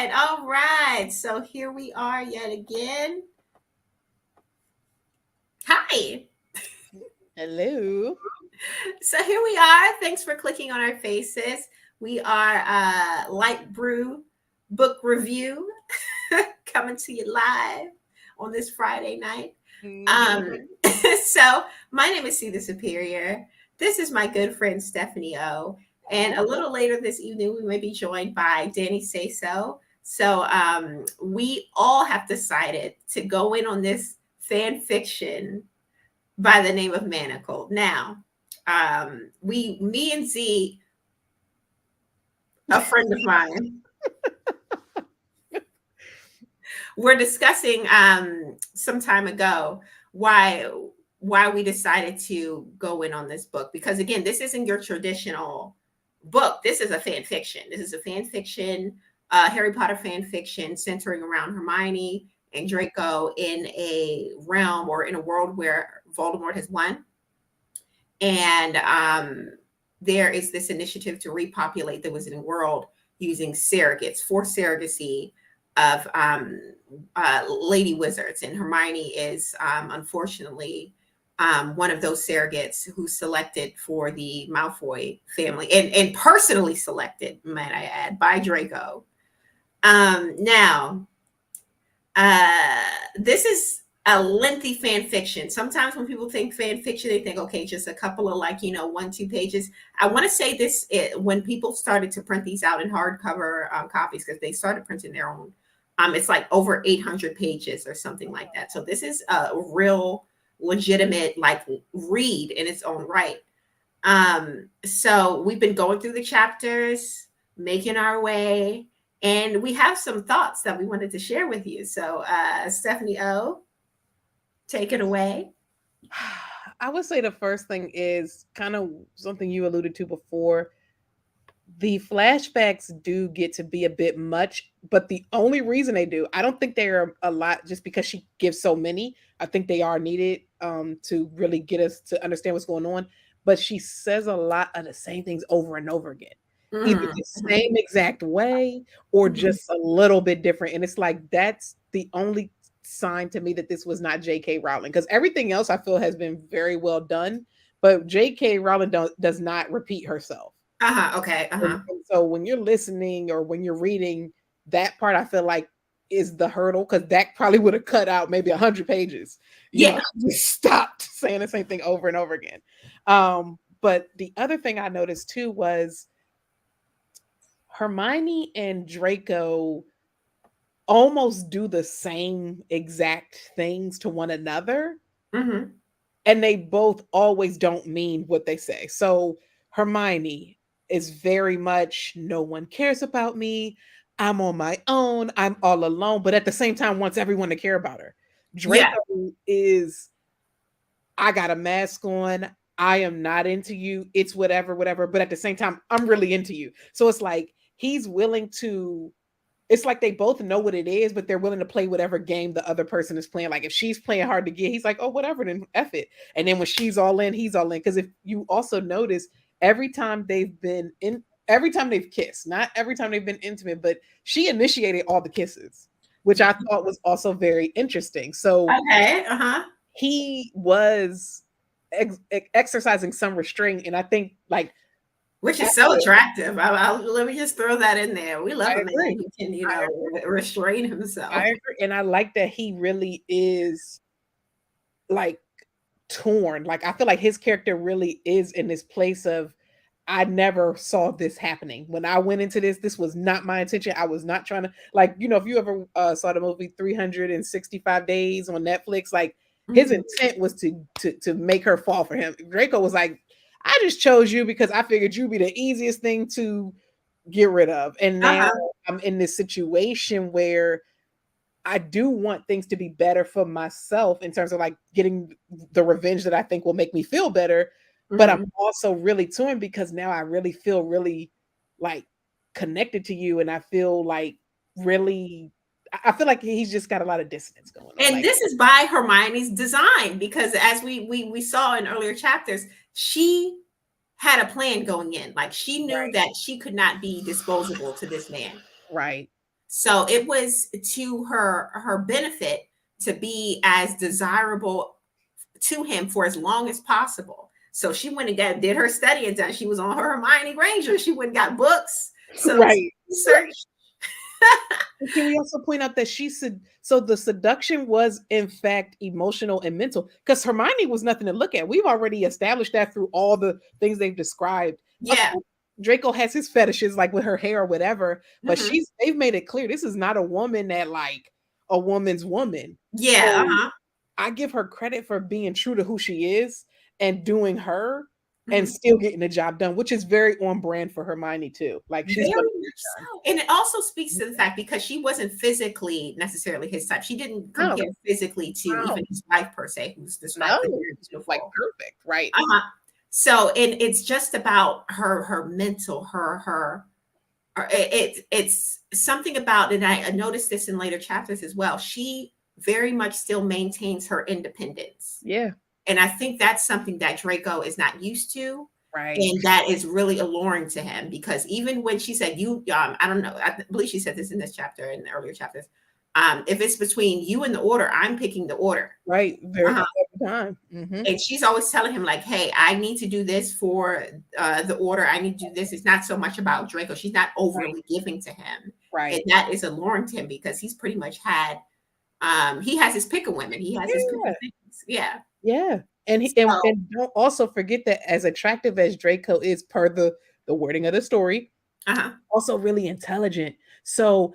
right. All right. So here we are yet again. Hi. Hello. So here we are. Thanks for clicking on our faces. We are Light Brew Book Review coming to you live on this Friday night. Um, Mhm. so my name is C the Superior. This is my good friend Stephanie O. And a little later this evening, we may be joined by Danny Say So. So we all have decided to go in on this fan fiction by the name of Manacled. Now, me and Z, a friend of mine, were discussing some time ago why we decided to go in on this book because again, this isn't your traditional book. This is a fan fiction. This is a fan fiction, Harry Potter fan fiction centering around Hermione and Draco in a realm or in a world where Voldemort has won. And there is this initiative to repopulate the wizarding world using surrogates for surrogacy of lady wizards. And Hermione is unfortunately one of those surrogates who's selected for the Malfoy family and personally selected, might I add, by Draco. Now, uh, this is a lengthy fan fiction. Sometimes when people think fan fiction, they think, okay, just a couple of like, 1, 2 pages. I want to say this when people started to print these out in hardcover copies, because they started printing their own. It's like over 800 pages or something like that. So this is a real legitimate like read in its own right. So we've been going through the chapters, making our way, and we have some thoughts that we wanted to share with you. So, Stephanie O, take it away. I would say the first thing is kind of something you alluded to before. The flashbacks do get to be a bit much, but the only reason they do, I don't think they are a lot just because she gives so many. I think they are needed to really get us to understand what's going on. But she says a lot of the same things over and over again, either Mhm, the mhm, same exact way or mhm. just a little bit different. And it's like that's the only sign to me that this was not J.K. Rowling, because everything else I feel has been very well done, but J.K. Rowling does not repeat herself. Uh-huh, okay, uh-huh. And so when you're listening or when you're reading, that part I feel like is the hurdle, because that probably would have cut out maybe 100 pages. Yeah. Just stopped saying the same thing over and over again. But the other thing I noticed too was Hermione and Draco almost do the same exact things to one another, Mhm. and they both always don't mean what they say. So Hermione is very much no one cares about me. I'm on my own. I'm all alone, but at the same time wants everyone to care about her. Yeah. Draco is I got a mask on. I am not into you. It's whatever, whatever. But at the same time, I'm really into you. So it's like he's willing to it's like they both know what it is, but they're willing to play whatever game the other person is playing. Like if she's playing hard to get, he's like, oh, whatever, then F it. And then when she's all in, he's all in. Because if you also notice, every time they've been in, every time they've kissed, not every time they've been intimate, but she initiated all the kisses, which I thought was also very interesting. So Okay, uh-huh. he was exercising some restraint. And I think, like, Which is so after, attractive. Let me just throw that in there. We love I a man agree. who can, I restrain I himself. agree. And I like that he really is like torn. Like I feel like his character really is in this place of I never saw this happening. When I went into this was not my intention. I was not trying to like, if you ever saw the movie 365 Days on Netflix, like his Mhm. intent was to make her fall for him. Draco was like, I just chose you because I figured you'd be the easiest thing to get rid of. And now Uh-huh. I'm in this situation where I do want things to be better for myself in terms of like getting the revenge that I think will make me feel better. But I'm Mhm. also really torn because now I really feel really like connected to you, and I feel like really I feel like he's just got a lot of dissonance going on. And Like this is by Hermione's design because as we saw in earlier chapters, she had a plan going in. Like she knew right, that she could not be disposable to this man. right. So it was to her benefit to be as desirable to him for as long as possible. So she went and did her study and done. She was on her Hermione Granger. She went and got books. So Right. research. Can we also point out that she said so the seduction was in fact emotional and mental because Hermione was nothing to look at. We've already established that through all the things they've described. Of Yeah. course, Draco has his fetishes like with her hair or whatever, but Mhm. they've made it clear this is not a woman that like a woman's woman. Yeah. So Uh-huh. I give her credit for being true to who she is and doing her and Mhm. still getting the job done, which is very on brand for Hermione too. Like she's Very gonna much so. And it also speaks to the fact because she wasn't physically necessarily his type. She didn't no, compare physically to no, even his wife per se, who's described no, as very like beautiful. perfect, right? Uh-huh. So it's just about her mental, it's something about, and I noticed this in later chapters as well. She very much still maintains her independence. Yeah, And I think that's something that Draco is not used to. right. And that is really alluring to him because even when she said, you, I don't know, I believe she said this in this chapter, in the earlier chapters. If it's between you and the order, I'm picking the order. Right, very Uh-huh. every time. Mhm. And she's always telling him, like, hey, I need to do this for the order. I need to do this. It's not so much about Draco. She's not Right, overly giving to him. And right. that is alluring to him because he's pretty much had, he has his pick of women. He has his pick Yeah, of things. Yeah. yeah. And So, don't also forget that as attractive as Draco is per the wording of the story, uh-huh. also really intelligent. So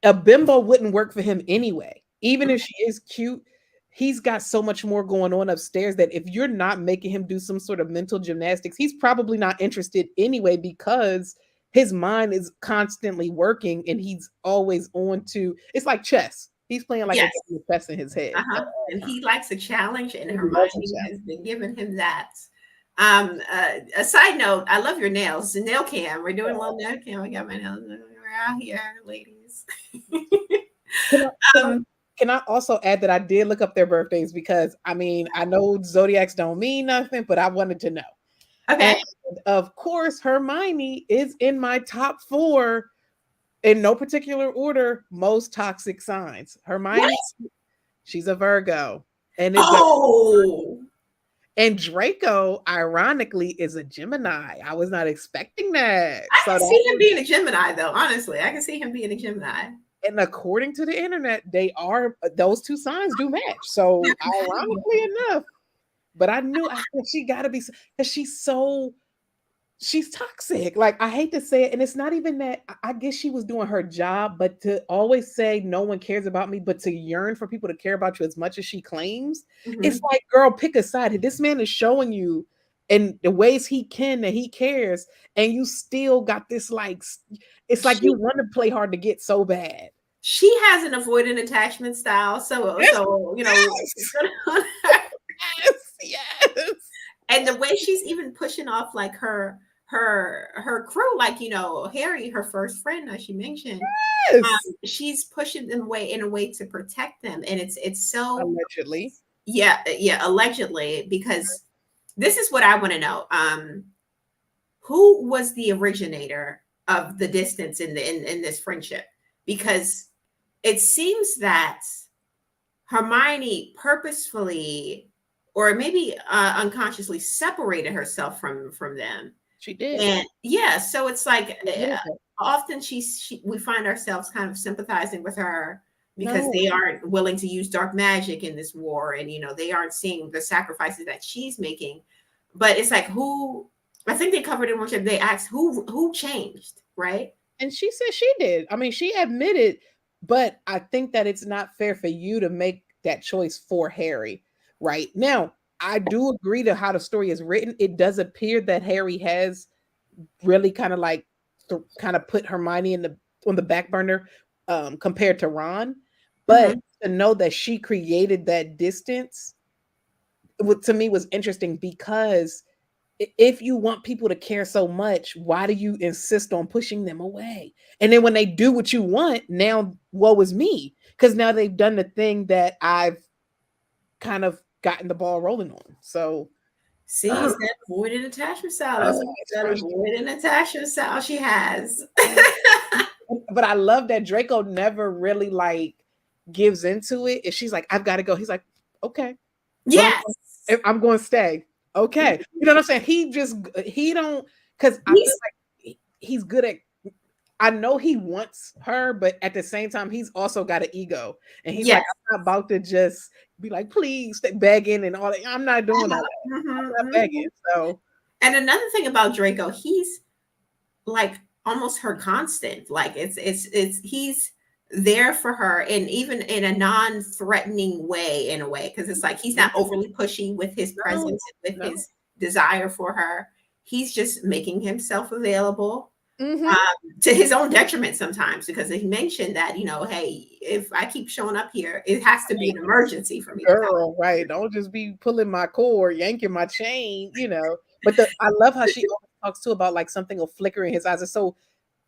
a bimbo wouldn't work for him anyway. Even if she is cute, he's got so much more going on upstairs that if you're not making him do some sort of mental gymnastics, he's probably not interested anyway because his mind is constantly working and he's always on to it's like chess. He's playing like a Yes. game of chess in his head at Uh-huh. all And times. he likes a challenge, and He loves a Hermione challenge. has been giving him that. A side note, I love your nails. The nail cam. We're doing a little nail cam. I got my nails. We're out here, ladies. Can I, can I um, can I also add that I did look up their birthdays because I mean I know zodiacs don't mean nothing, but I wanted to know. And okay. of course, Hermione is in my top 4 in no particular order, most toxic signs. What? Hermione, she's a Virgo. And it's a Oh, and Draco, ironically, is a Gemini. I was not expecting that. I So can that see him was, being a Gemini, though. Honestly, I can see him being a Gemini. and according to the internet, they are those two signs do match. So They're compatible. ironically enough, but I said she gotta be because she's toxic. Like I hate to say it, and it's not even that. I guess she was doing her job, but to always say no one cares about me, but to yearn for people to care about you as much as she claims, it's Mhm. like, girl, pick a side. This man is showing you in the ways he can that he cares, and you still got this like. It's like you She want to play hard to get so bad. she has an avoidant attachment style, Yes, it's gonna yes, yes, and the way she's even pushing off like her crew, like Harry, her first friend, as she mentioned, yes. she's pushing them away in a way to protect them, and it's so, Allegedly, yeah, yeah, allegedly, because this is what I want to know. Who was the originator of the distance in this friendship? Because it seems that Hermione purposefully or maybe unconsciously separated herself from them. she did. And yeah, so it's like She admitted that. often we find ourselves kind of sympathizing with her because No, they aren't willing to use dark magic in this war, and they aren't seeing the sacrifices that she's making. But it's like, who, I think they covered in one chapter, they asked who changed, right? and she said she did. I mean, she admitted, but I think that it's not fair for you to make that choice for Harry. Right now, I do agree to how the story is written. It does appear that Harry has really kind of like kind of put Hermione in the on the back burner compared to Ron. But Mhm. to know that she created that distance to me was interesting because if you want people to care so much, why do you insist on pushing them away? And then when they do what you want, now woe is me. Because now they've done the thing that I've kind of gotten the ball rolling on. So See, it's that avoidant attachment style. That's it's that frustrating. avoidant attachment style she has. but I love that Draco never really like gives into it. If she's like, I've got to go, he's like, okay, well, Yes. I'm going to stay. Okay, you know what I'm saying? He don't, because I feel He's like he's good at. I know he wants her, but at the same time, he's also got an ego, and he's like, yes. I'm not about to just be like, please, stay begging and all that. I'm not doing all that. I'm Mhm, not begging. mhm. So And another thing about Draco, he's like almost her constant. Like it's he's there for her, and even in a non-threatening way, in a way, because it's like he's not overly pushy with his no, presence and with no. his desire for her. He's just making himself available, Mm-hmm. to his own detriment sometimes, because he mentioned that, hey, if I keep showing up here, it has to be an emergency for me to come. Girl, right? Don't just be pulling my cord, yanking my chain, you know. But I love how she always talks too about like something will flicker in his eyes. And so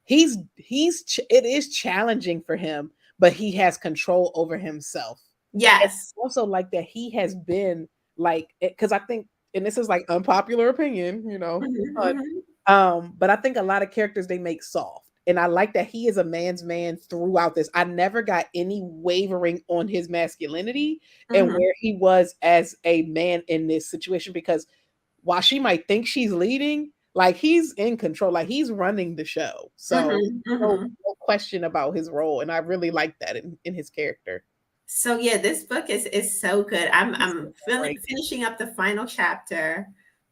it is challenging for him, but he has control over himself. And Yes. also like that he has been like, because I think, and this is like unpopular opinion, Mhm, but mhm, but I think a lot of characters they make soft. And I like that he is a man's man throughout this. I never got any wavering on his masculinity and mhm, where he was as a man in this situation, because while she might think she's leading, like he's in control, like he's running the show. So mhm, no, mhm. no question about his role. And I really like that in his character. So yeah, this book is so good. I'm He's I'm so great. finishing up the final chapter.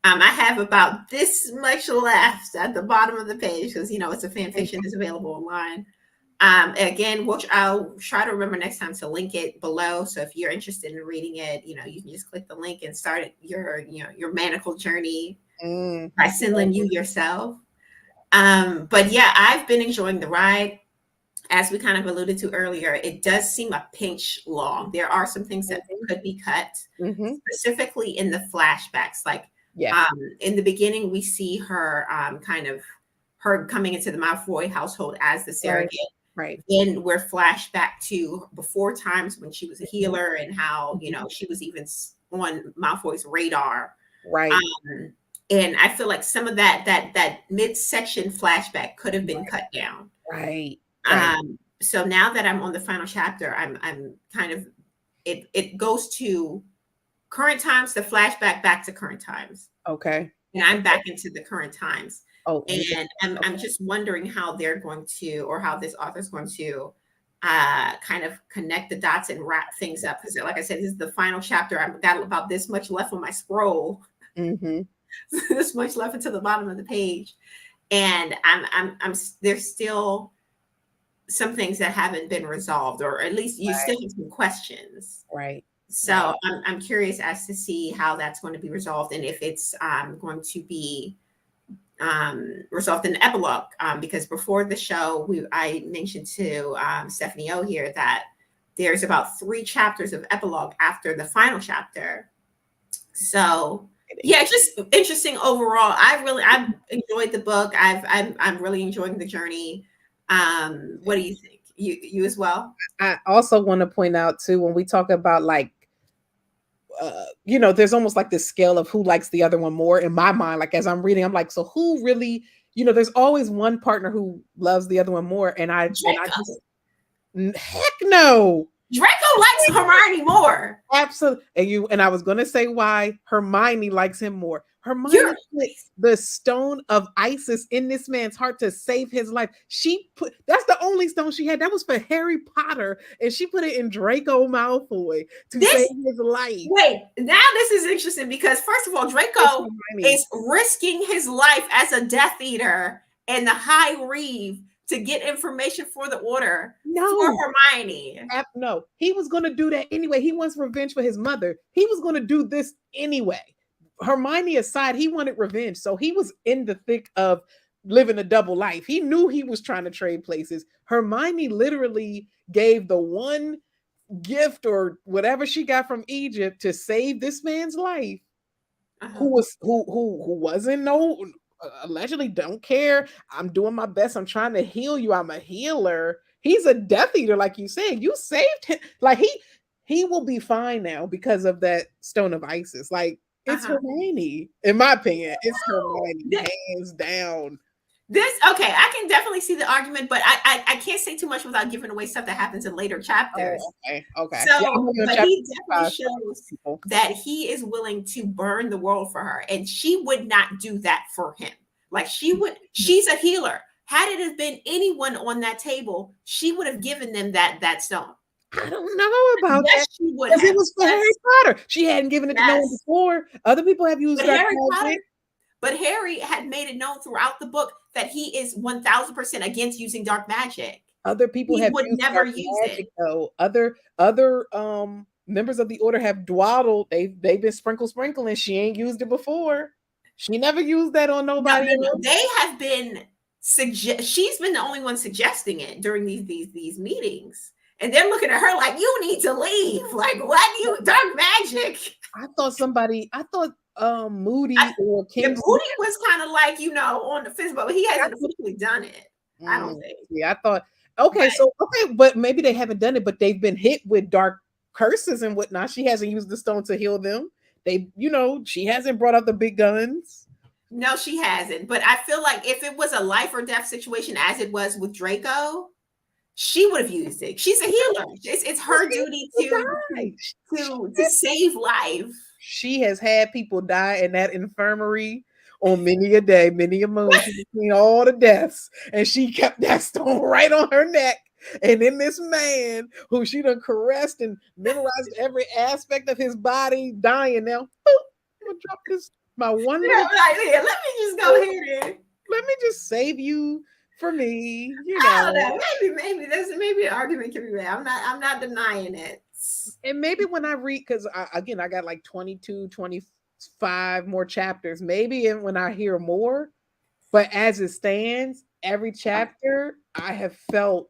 I have about this much left at the bottom of the page, because it's a fan fiction that's available online. Again, which I'll try to remember next time to link it below. So if you're interested in reading it, you can just click the link and start your Manacled journey Mm, by Senlinyu yourself. But yeah, I've been enjoying the ride. As we kind of alluded to earlier, it does seem a pinch long. There are some things that could be cut, mm-hmm. specifically in the flashbacks. Like, Yeah. in the beginning, we see her, kind of her coming into the Malfoy household as the Right. surrogate. Right. Then we're flashback to before times when she was a Mhm. healer, and how Mhm. she was even on Malfoy's radar. Right. Um, and I feel like some of that midsection flashback could have been cut down. Right. Right. So now that I'm on the final chapter, I'm kind of, it goes to current times, the flashback back to current times, Okay. and I'm Okay. back into the current times. Oh, interesting. And I'm Okay. just wondering how they're going to, or how this author's going to, kind of connect the dots and wrap things up. Because, like I said, this is the final chapter. I've got about this much left on my scroll, Mm-hmm. this much left into the bottom of the page, and I'm there's still some things that haven't been resolved, or at least you still have some questions. Right. Right. So I'm curious as to see how that's going to be resolved, and if it's, going to be, resolved in the epilogue. Because before the show, I mentioned to, Stephanie O here that there's about 3 chapters of epilogue after the final chapter. So It yeah, is. just interesting overall. I've enjoyed the book. I'm really enjoying the journey. What do you think? You as well? I also want to point out too, when we talk about like there's almost like this scale of who likes the other one more in my mind. Like as I'm reading, I'm like, so who really, there's always one partner who loves the other one more. And I Draco. just heck no. Draco likes Hermione more. Absolutely. And I was gonna say why Hermione likes him more. You're Hermione put the stone of Isis in this man's heart to save his life. She put that's the only stone she had. That was for Harry Potter, and she put it in Draco Malfoy to save this. his life. Wait, now this is interesting, because first of all, It's Draco Hermione. is risking his life as a Death Eater and the High Reeve to get information for the Order for No, Hermione. no. He was gonna do that anyway. He wants revenge for his mother. He was gonna do this anyway. Hermione aside, he wanted revenge. So he was in the thick of living a double life. He knew he was trying to trade places. Hermione literally gave the one gift or whatever she got from Egypt to save this man's life, Uh-huh. who wasn't no allegedly don't care. I'm doing my best. I'm trying to heal you. I'm a healer. He's a Death Eater, like you said. You saved him. Like he will be fine now because of that stone of Isis. Like it's Uh-huh. Hermione, in my opinion. It's Oh, Hermione, hands down. This okay, I can definitely see the argument, but I can't say too much without giving away stuff that happens in later chapters. Oh, okay, okay. Yeah, I'm So, only on but chapter he definitely 5, so shows people. that he is willing to burn the world for her, and she would not do that for him. Like she would, she's a healer. Had it have been anyone on that table, she would have given them that stone. I don't know about that Yes, she would because it have. was for Harry Yes, Potter. She hadn't given it to no one yes. before. Other people have used But dark Harry Potter, magic. but Harry had made it known throughout the book that he is 1000% against using dark magic. Other people He have would used never dark use it. magic though. Other members of the order have dwaddled. They've been sprinkling. She ain't used it before. She never used that on No, nobody no, no. else. They have been she's been the only one suggesting it during these meetings. And they're looking at her like, you need to leave. Like, what you dark magic? I thought I, Moody or yeah, King Moody was kind of like, on the fence, but he hasn't officially done it. I don't think. Yeah, I thought okay, But so okay, but maybe they haven't done it, but they've been hit with dark curses and whatnot. She hasn't used the stone to heal them. She hasn't brought out the big guns. no, she hasn't. But I feel like if it was a life or death situation as it was with Draco, she would have used it. She's a healer. It's her duty to Die. to save life. She has had people die in that infirmary on many a day, many a moon. She's seen all the deaths, and she kept that stone right on her neck. And then this man who she done caressed and memorized every aspect of his body, dying now. Boop, I'm gonna drop this my one You know, little. like, yeah, let me just go here. Let me just save you for me. I don't know. Maybe an argument can be made. I'm not denying it. And maybe when I read, because again, I got like 22, 25 more chapters, maybe when I hear more, but as it stands, every chapter I have felt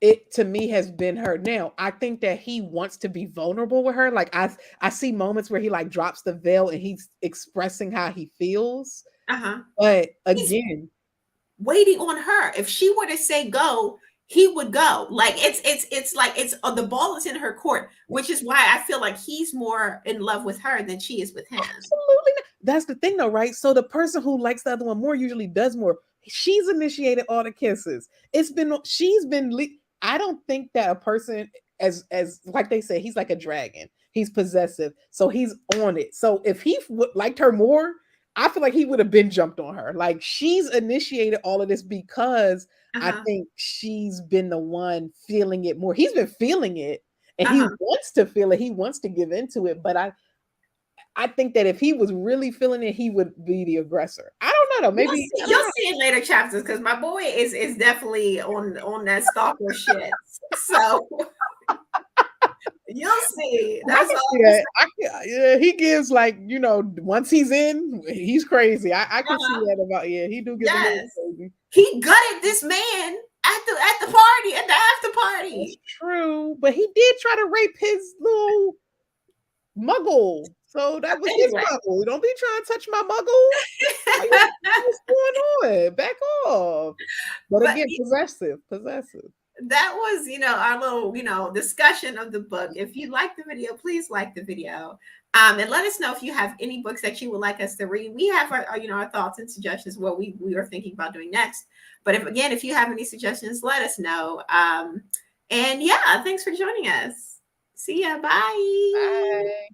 it to me has been her. Now, I think that he wants to be vulnerable with her. Like I see moments where he like drops the veil and he's expressing how he feels. Uh-huh. But He's again, waiting on her. If she were to say go, he would go. Like it's like it's the ball is in her court, which is why I feel like he's more in love with her than she is with him. absolutely not. That's the thing though, right? So the person who likes the other one more usually does more. She's initiated all the kisses. She's been I don't think that a person as like they say, he's like a dragon. He's possessive. So he's on it. So if he liked her more, I feel like he would have been jumped on her. Like she's initiated all of this because I Uh-huh. think she's been the one feeling it more. He's been feeling it and he Uh-huh. wants to feel it. He wants to give into it, but I think that if he was really feeling it, he would be the aggressor. I don't know though. Maybe I don't You'll know. see in later chapters because my boy is definitely on that stalker shit. So you'll see. I That's can all see I'm that. Yeah, he gives like once he's in, he's crazy. I can see saying. that about he do get a little Yes. crazy. He gutted this man at the party, at the after That's party. true, but he did try to rape his little muggle. So that was his Anyway. muggle. Don't be trying to touch my muggle. What's going on? Back off. But But again, possessive. that was, our little, discussion of the book. If you like the video, please like the video. And let us know if you have any books that you would like us to read. We have our thoughts and suggestions, what we are thinking about doing next. But if you have any suggestions, let us know. And yeah, thanks for joining us. See ya. Bye. Bye.